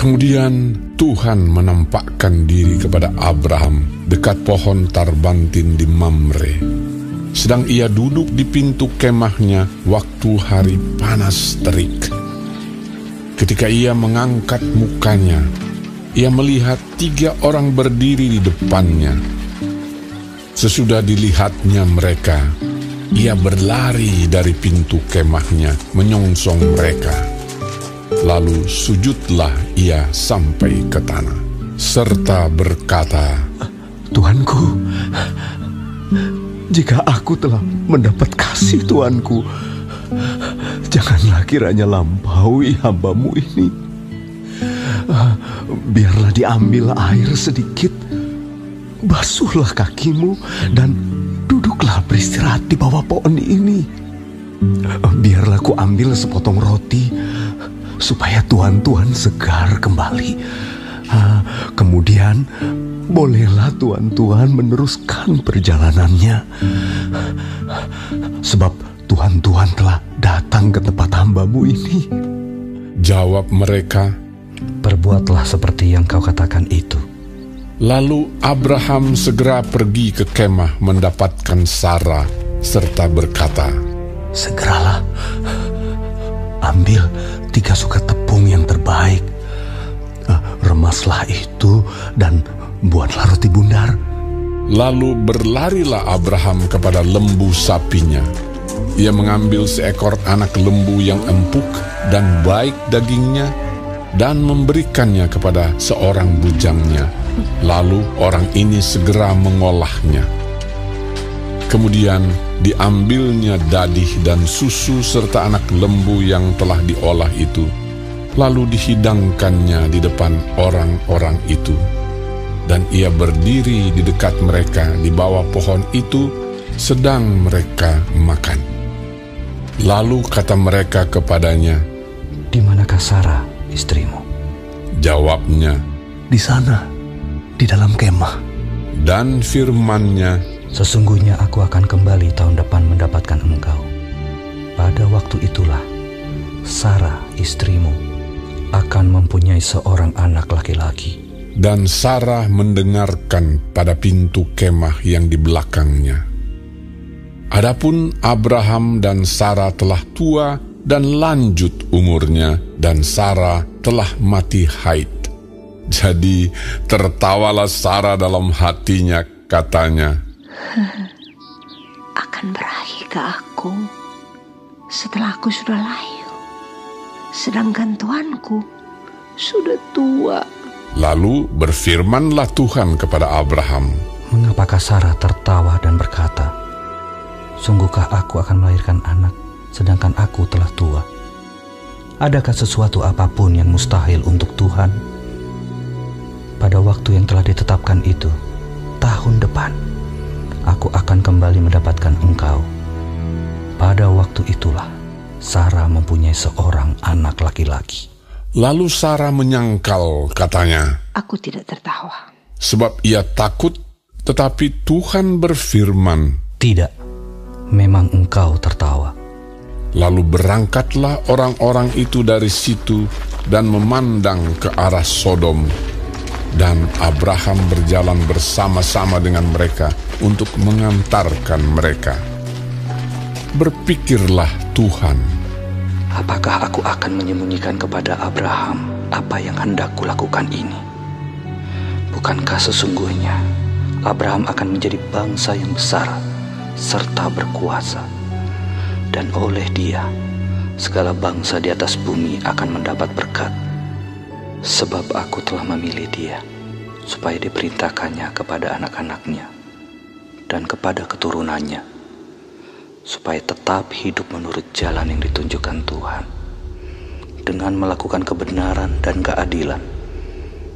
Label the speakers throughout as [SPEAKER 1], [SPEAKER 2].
[SPEAKER 1] Kemudian Tuhan menampakkan diri kepada Abraham dekat pohon tarbantin di Mamre. Sedang ia duduk di pintu kemahnya waktu hari panas terik. Ketika ia mengangkat mukanya, ia melihat 3 orang berdiri di depannya. Sesudah dilihatnya mereka, ia berlari dari pintu kemahnya menyongsong mereka. Lalu sujudlah ia sampai ke tanah, serta berkata,
[SPEAKER 2] Tuanku, jika aku telah mendapat kasih Tuanku, janganlah kiranya lampaui hamba-Mu ini. Biarlah diambil air sedikit, basuhlah kakimu, dan duduklah beristirahat di bawah pohon ini. Biarlah ku ambil sepotong roti, supaya Tuhan segar kembali. Kemudian bolehlah Tuhan meneruskan perjalanannya, sebab Tuhan telah datang ke tempat hamba-Mu ini.
[SPEAKER 1] Jawab mereka,
[SPEAKER 3] perbuatlah seperti yang kau katakan itu.
[SPEAKER 1] Lalu Abraham segera pergi ke kemah mendapatkan Sarah, serta berkata,
[SPEAKER 2] segeralah ambil 3 sukat tepung yang terbaik, remaslah itu dan buatlah roti bundar.
[SPEAKER 1] Lalu berlarilah Abraham kepada lembu sapinya. Ia mengambil seekor anak lembu yang empuk dan baik dagingnya, dan memberikannya kepada seorang bujangnya. Lalu orang ini segera mengolahnya. Kemudian diambilnya dadih dan susu serta anak lembu yang telah diolah itu, lalu dihidangkannya di depan orang-orang itu. Dan ia berdiri di dekat mereka di bawah pohon itu, sedang mereka makan. Lalu kata mereka kepadanya,
[SPEAKER 3] di manakah Sarah, istrimu?
[SPEAKER 1] Jawabnya,
[SPEAKER 2] di sana, di dalam kemah.
[SPEAKER 1] Dan firman-Nya,
[SPEAKER 3] sesungguhnya aku akan kembali tahun depan mendapatkan engkau. Pada waktu itulah Sarah, istrimu, akan mempunyai seorang anak laki-laki.
[SPEAKER 1] Dan Sarah mendengarkan pada pintu kemah yang di belakangnya. Adapun Abraham dan Sarah telah tua dan lanjut umurnya, dan Sarah telah mati haid. Jadi tertawalah Sarah dalam hatinya, katanya,
[SPEAKER 4] akan berakhir ke aku setelah aku sudah layu, sedangkan tuanku sudah tua.
[SPEAKER 1] Lalu berfirmanlah Tuhan kepada Abraham,
[SPEAKER 3] mengapakah Sarah tertawa dan berkata, sungguhkah aku akan melahirkan anak, sedangkan aku telah tua? Adakah sesuatu apapun yang mustahil untuk Tuhan? Pada waktu yang telah ditetapkan itu, tahun depan, aku akan kembali mendapatkan engkau. Pada waktu itulah, Sarah mempunyai seorang anak laki-laki.
[SPEAKER 1] Lalu Sarah menyangkal, katanya,
[SPEAKER 4] aku tidak tertawa.
[SPEAKER 1] Sebab ia takut, tetapi Tuhan berfirman,
[SPEAKER 3] tidak, memang engkau tertawa.
[SPEAKER 1] Lalu berangkatlah orang-orang itu dari situ dan memandang ke arah Sodom. Dan Abraham berjalan bersama-sama dengan mereka untuk mengantarkan mereka. Berpikirlah Tuhan,
[SPEAKER 3] apakah aku akan menyembunyikan kepada Abraham apa yang hendak kulakukan ini? Bukankah sesungguhnya Abraham akan menjadi bangsa yang besar serta berkuasa, dan oleh dia segala bangsa di atas bumi akan mendapat berkat. Sebab aku telah memilih dia supaya diperintahkannya kepada anak-anaknya dan kepada keturunannya, supaya tetap hidup menurut jalan yang ditunjukkan Tuhan, dengan melakukan kebenaran dan keadilan,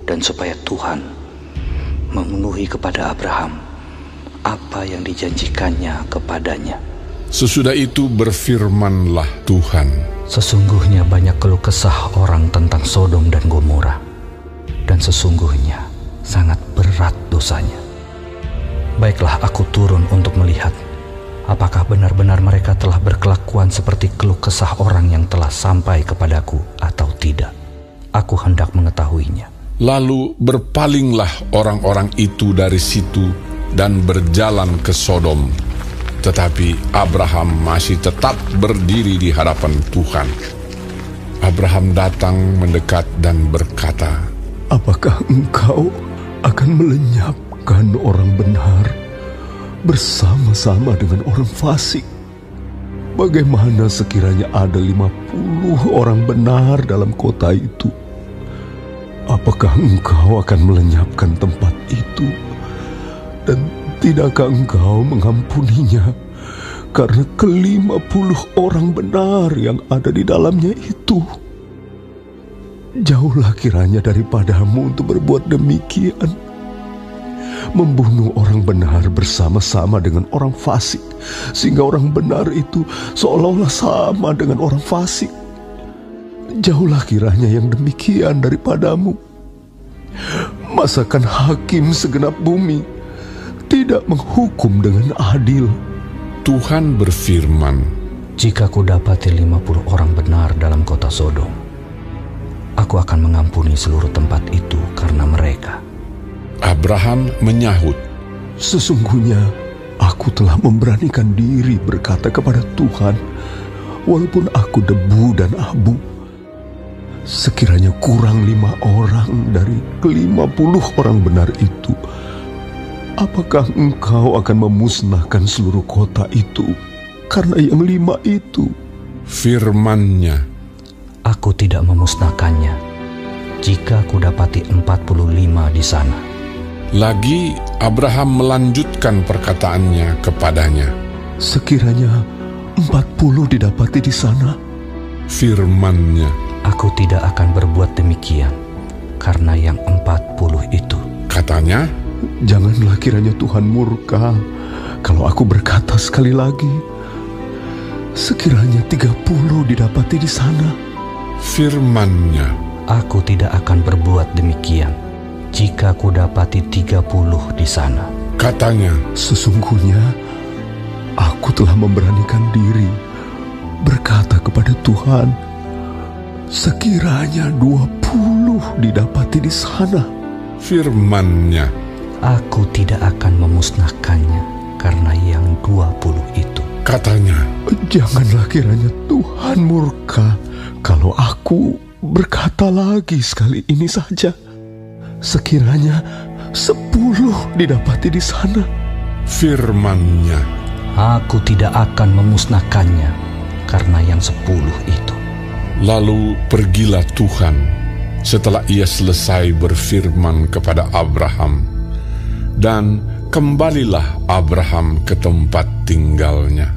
[SPEAKER 3] dan supaya Tuhan memenuhi kepada Abraham apa yang dijanjikannya kepadanya.
[SPEAKER 1] Sesudah itu berfirmanlah Tuhan,
[SPEAKER 3] sesungguhnya banyak keluh kesah orang tentang Sodom dan Gomora, dan sesungguhnya sangat berat dosanya. Baiklah aku turun untuk melihat apakah benar-benar mereka telah berkelakuan seperti keluh kesah orang yang telah sampai kepadaku atau tidak. Aku aku hendak mengetahuinya.
[SPEAKER 1] Lalu berpalinglah orang-orang itu dari situ dan berjalan ke Sodom. Tetapi Abraham masih tetap berdiri di hadapan Tuhan. Abraham datang mendekat dan berkata,
[SPEAKER 2] Apakah engkau akan melenyapkan orang benar bersama-sama dengan orang fasik? Bagaimana sekiranya ada 50 orang benar dalam kota itu? Apakah engkau akan melenyapkan tempat itu? Dan tidakkah engkau mengampuninya karena ke-50 orang benar yang ada di dalamnya itu? Jauhlah kiranya daripadamu untuk berbuat demikian, membunuh orang benar bersama-sama dengan orang fasik, sehingga orang benar itu seolah-olah sama dengan orang fasik. Jauhlah kiranya yang demikian daripadamu. Masakan hakim segenap bumi tidak menghukum dengan adil?
[SPEAKER 1] Tuhan berfirman,
[SPEAKER 3] Jika kudapati 50 orang benar dalam kota Sodom, aku akan mengampuni seluruh tempat itu karena mereka.
[SPEAKER 1] Abraham menyahut,
[SPEAKER 2] Sesungguhnya aku telah memberanikan diri berkata kepada Tuhan, walaupun aku debu dan abu, sekiranya kurang 5 orang dari ke-50 orang benar itu, apakah engkau akan memusnahkan seluruh kota itu karena yang 5 itu?
[SPEAKER 1] firman-Nya,
[SPEAKER 3] Aku tidak memusnahkannya jika kudapati 45 di sana.
[SPEAKER 1] Lagi Abraham melanjutkan perkataannya kepadanya,
[SPEAKER 2] Sekiranya 40 didapati di sana,
[SPEAKER 1] firman-Nya,
[SPEAKER 3] Aku tidak akan berbuat demikian karena yang 40 itu.
[SPEAKER 1] katanya,
[SPEAKER 2] janganlah kiranya Tuhan murka kalau aku berkata sekali lagi, sekiranya 30 didapati di sana.
[SPEAKER 1] firman-Nya,
[SPEAKER 3] Aku tidak akan berbuat demikian jika kudapati 30 di sana.
[SPEAKER 1] katanya,
[SPEAKER 2] Sesungguhnya aku telah memberanikan diri berkata kepada Tuhan, sekiranya 20 didapati di sana.
[SPEAKER 1] firman-Nya,
[SPEAKER 3] Aku tidak akan memusnahkannya karena yang 20 itu.
[SPEAKER 1] katanya,
[SPEAKER 2] Janganlah kiranya Tuhan murka kalau aku berkata lagi sekali ini saja, sekiranya 10 didapati di sana.
[SPEAKER 1] firman-Nya,
[SPEAKER 3] Aku tidak akan memusnahkannya karena yang 10 itu.
[SPEAKER 1] Lalu pergilah Tuhan setelah ia selesai berfirman kepada Abraham, dan kembalilah Abraham ke tempat tinggalnya.